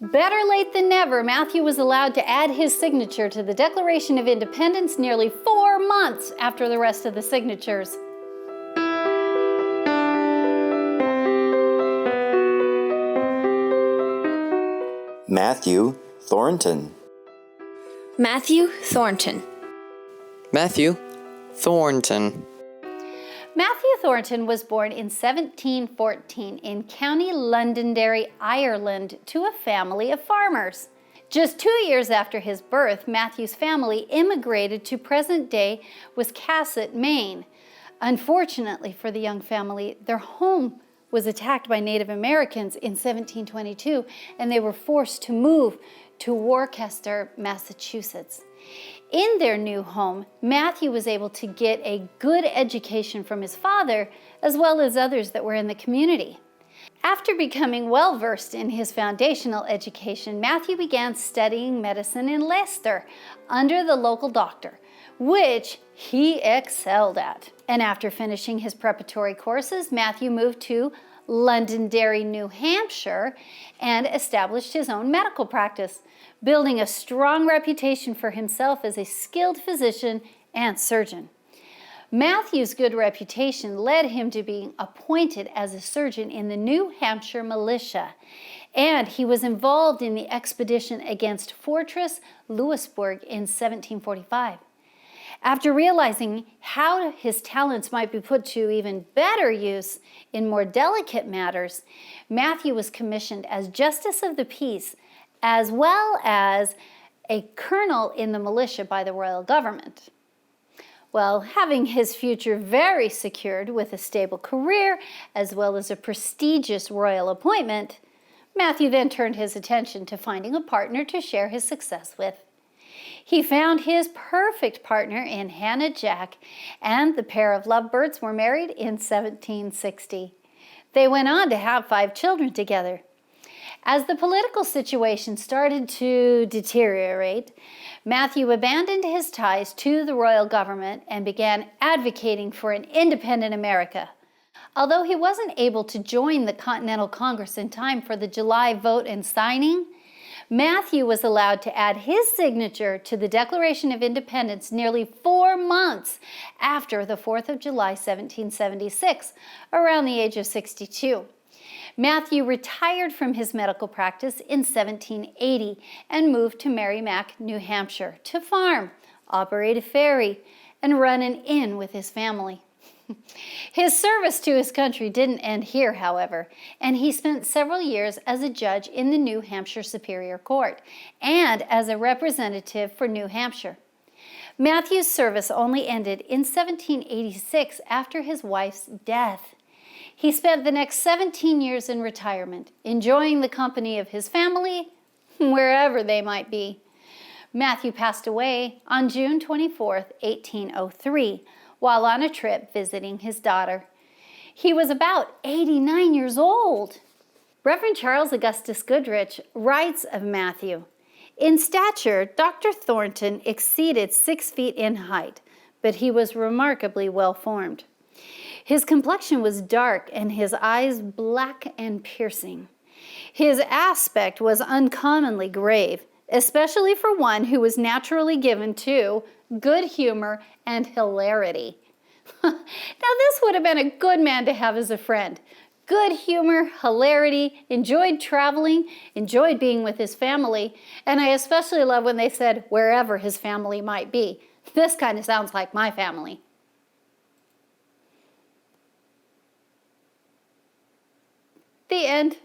Better late than never, Mathew was allowed to add his signature to the Declaration of Independence nearly 4 months after the rest of the signatures. Mathew Thornton. Mathew Thornton. Mathew Thornton. Mathew Thornton was born in 1714 in County Londonderry, Ireland, to a family of farmers. Just 2 years after his birth, Mathew's family immigrated to present-day Wiscasset, Maine. Unfortunately for the young family, their home was attacked by Native Americans in 1722, and they were forced to move to Worcester, Massachusetts. In their new home, Mathew was able to get a good education from his father, as well as others that were in the community. After becoming well-versed in his foundational education, Mathew began studying medicine in Leicester under the local doctor, which he excelled at. And after finishing his preparatory courses, Mathew moved to Londonderry, New Hampshire, and established his own medical practice, building a strong reputation for himself as a skilled physician and surgeon. Mathew's good reputation led him to being appointed as a surgeon in the New Hampshire militia, and he was involved in the expedition against Fortress Louisburg in 1745. After realizing how his talents might be put to even better use in more delicate matters, Mathew was commissioned as Justice of the Peace, as well as a colonel in the militia by the royal government. Well, having his future very secured with a stable career, as well as a prestigious royal appointment, Mathew then turned his attention to finding a partner to share his success with. He found his perfect partner in Hannah Jack, and the pair of lovebirds were married in 1760. They went on to have 5 children together. As the political situation started to deteriorate, Mathew abandoned his ties to the royal government and began advocating for an independent America. Although he wasn't able to join the Continental Congress in time for the July vote and signing, Mathew was allowed to add his signature to the Declaration of Independence nearly 4 months after the 4th of July, 1776, around the age of 62. Mathew retired from his medical practice in 1780 and moved to Merrimack, New Hampshire, to farm, operate a ferry, and run an inn with his family. His service to his country didn't end here, however, and he spent several years as a judge in the New Hampshire Superior Court and as a representative for New Hampshire. Mathew's service only ended in 1786 after his wife's death. He spent the next 17 years in retirement, enjoying the company of his family, wherever they might be. Mathew passed away on June 24, 1803, while on a trip visiting his daughter. He was about 89 years old. Reverend Charles Augustus Goodrich writes of Mathew, "In stature, Dr. Thornton exceeded 6 feet in height, but he was remarkably well-formed. His complexion was dark and his eyes black and piercing. His aspect was uncommonly grave, especially for one who was naturally given to good humor and hilarity." Now this would have been a good man to have as a friend. Good humor, hilarity, enjoyed traveling, enjoyed being with his family, and I especially love when they said wherever his family might be. This kind of sounds like my family. The end.